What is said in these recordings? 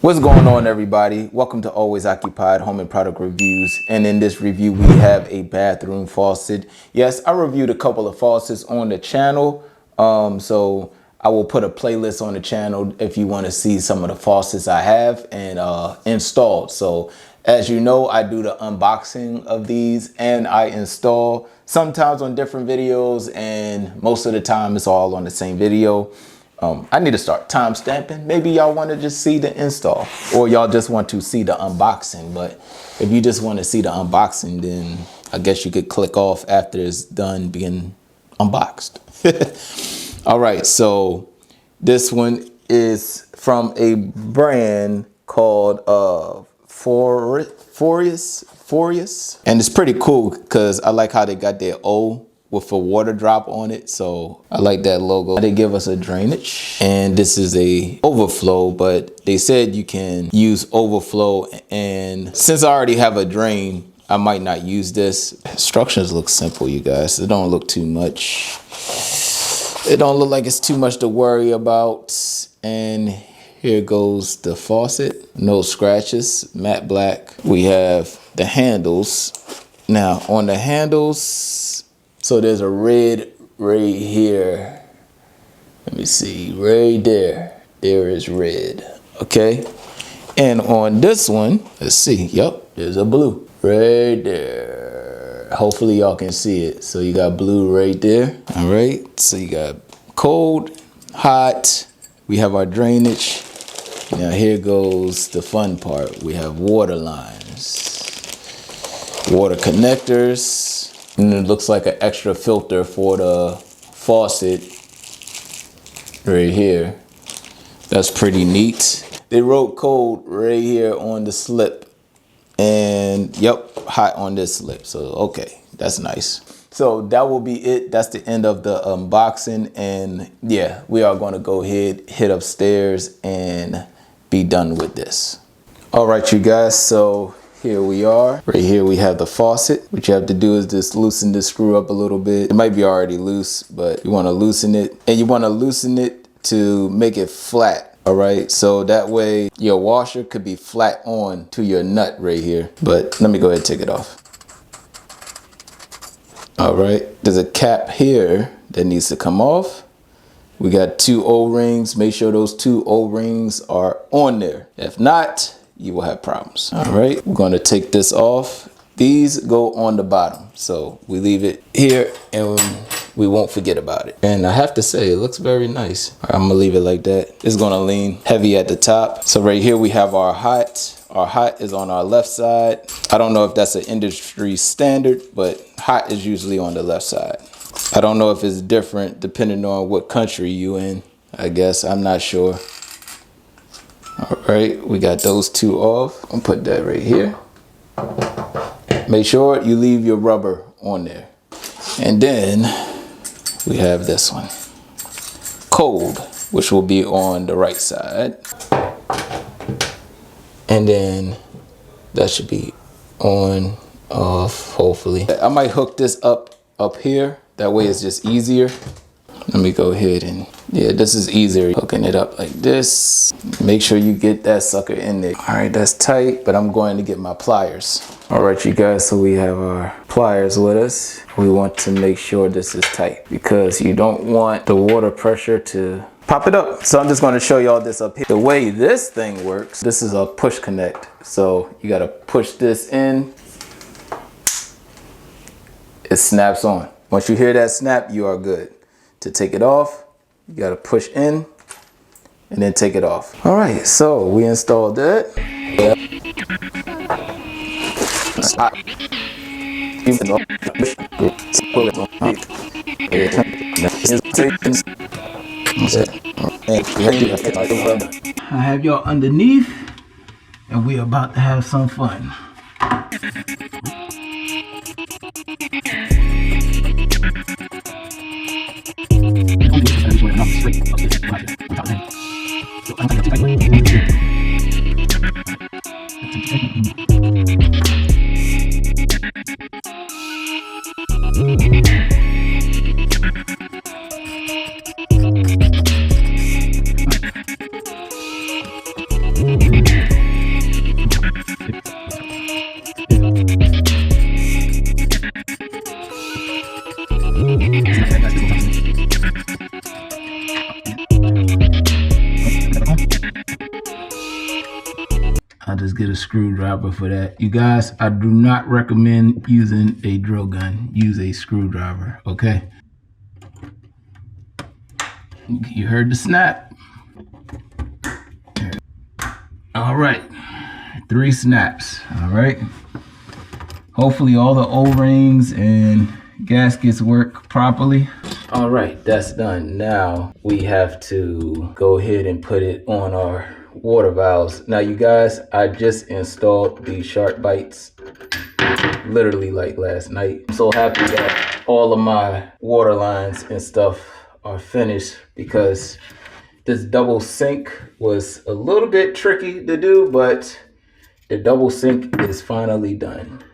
What's going on, everybody? Welcome to Always Occupied Home and Product Reviews. And in this review, we have a bathroom faucet. Yes, I reviewed a couple of faucets on the channel. So I will put a playlist on the channel if you want to see some of the faucets I have and installed. So as you know, I do the unboxing of these and I install sometimes on different videos, and most of the time it's all on the same video. I need to start time stamping. Maybe y'all want to just see the install, or y'all just want to see the unboxing. But if you just want to see the unboxing, then I guess you could click off after it's done being unboxed. All right, so this one is from a brand called FORIOUS, and it's pretty cool because I like how they got their O with a water drop on it. So I like that logo. They give us a drainage, and this is a overflow, but they said you can use overflow, and since I already have a drain, I might not use this. Instructions look simple, you guys. It don't look too much. It don't look like it's too much to worry about. And here goes the faucet. No scratches, matte black. We have the handles. Now on the handles, so there's a red right here. Let me see, right there. There is red, okay? And on this one, let's see, yep, there's a blue right there. Hopefully y'all can see it. So you got blue right there, all right? So you got cold, hot, we have our drainage. Now here goes the fun part. We have water lines, water connectors, and it looks like an extra filter for the faucet right here. That's pretty neat. They wrote cold right here on the slip, and yep, hot on this slip. So okay, that's nice. So that will be it. That's the end of the unboxing, and yeah, we are going to go ahead, hit upstairs, and be done with this. All right, you guys, so here we are. Right here we have the faucet. What you have to do is just loosen this screw up a little bit. It might be already loose, but you want to loosen it, and you want to loosen it to make it flat. All right, so that way your washer could be flat on to your nut right here. But let me go ahead and take it off. All right, there's a cap here that needs to come off. We got 2 O-rings. Make sure those 2 O-rings are on there. If not, you will have problems. All right, we're going to take this off. These go on the bottom, so we leave it here and we won't forget about it. And I have to say, it looks very nice. I'm gonna leave it like that. It's gonna lean heavy at the top. So right here we have our hot. Our hot is on our left side. I don't know if that's an industry standard, but hot is usually on the left side. I don't know if it's different depending on what country you in, I guess. I'm not sure. All right, we got those 2 off. I'm gonna put that right here. Make sure you leave your rubber on there. And then we have this one, cold, which will be on the right side. And then that should be on, off, hopefully. I might hook this up here. That way it's just easier. Let me go ahead and, yeah, this is easier. Hooking it up like this. Make sure you get that sucker in there. All right, that's tight, but I'm going to get my pliers. All right, you guys, so we have our pliers with us. We want to make sure this is tight because you don't want the water pressure to pop it up. So I'm just going to show y'all this up here. The way this thing works, this is a push connect. So you got to push this in. It snaps on. Once you hear that snap, you are good. To take it off, you got to push in and then take it off. All right, so we installed that. I have y'all underneath, and we're about to have some fun. I'll just get a screwdriver for that. You guys, I do not recommend using a drill gun. Use a screwdriver, okay? You heard the snap. All right, 3 snaps, all right? Hopefully all the O-rings and gaskets work properly. All right, that's done. Now we have to go ahead and put it on our water valves. Now you guys, I just installed these shark bites literally like last night. I'm so happy that all of my water lines and stuff are finished because this double sink was a little bit tricky to do, but the double sink is finally done.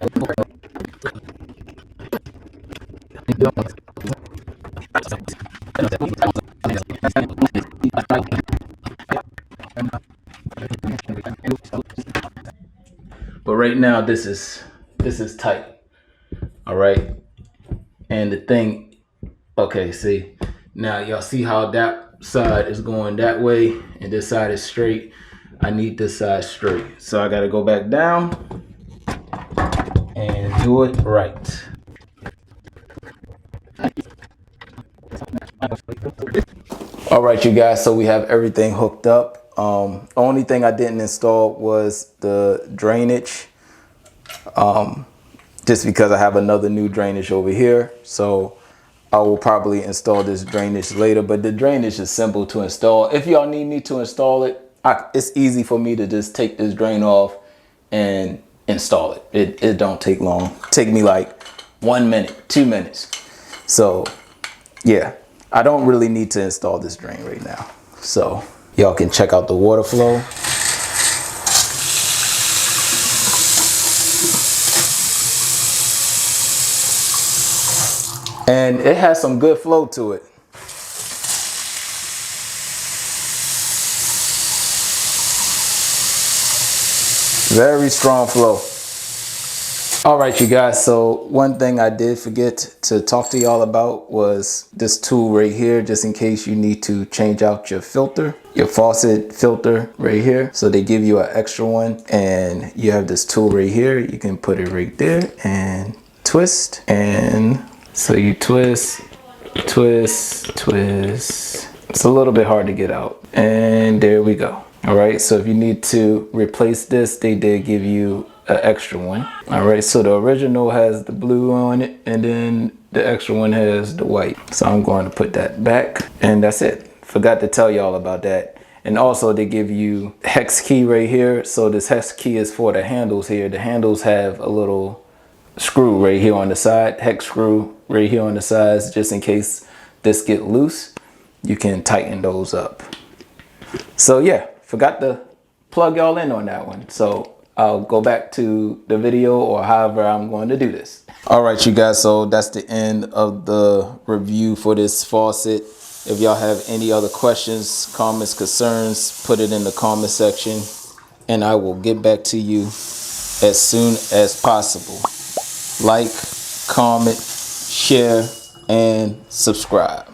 But right now this is tight. All right. And the thing, okay, see, now y'all see how that side is going that way and this side is straight. I need this side straight. So I gotta go back down and do it right. All right, you guys, so we have everything hooked up. Only thing I didn't install was the drainage, just because I have another new drainage over here. So I will probably install this drainage later, but the drainage is simple to install. If y'all need me to install it, it's easy for me to just take this drain off and install it. It don't take long. Take me like 1 minute, 2 minutes. So yeah, I don't really need to install this drain right now. So y'all can check out the water flow. And it has some good flow to it. Very strong flow. All right, you guys, so one thing I did forget to talk to y'all about was this tool right here, just in case you need to change out your filter, your faucet filter right here. So they give you an extra one, and you have this tool right here. You can put it right there and twist. And so you twist, twist, twist. It's a little bit hard to get out. And there we go. All right, so if you need to replace this, they did give you an extra one. All right, so the original has the blue on it, and then the extra one has the white. So I'm going to put that back, and that's it. Forgot to tell y'all about that. And also they give you hex key right here. So this hex key is for the handles here. The handles have a little screw right here on the side, hex screw right here on the sides, just in case this get loose, you can tighten those up. So yeah, forgot to plug y'all in on that one. So I'll go back to the video or however I'm going to do this. All right, you guys, so that's the end of the review for this faucet. If y'all have any other questions, comments, concerns, put it in the comment section and I will get back to you as soon as possible. Like, comment, share, and subscribe.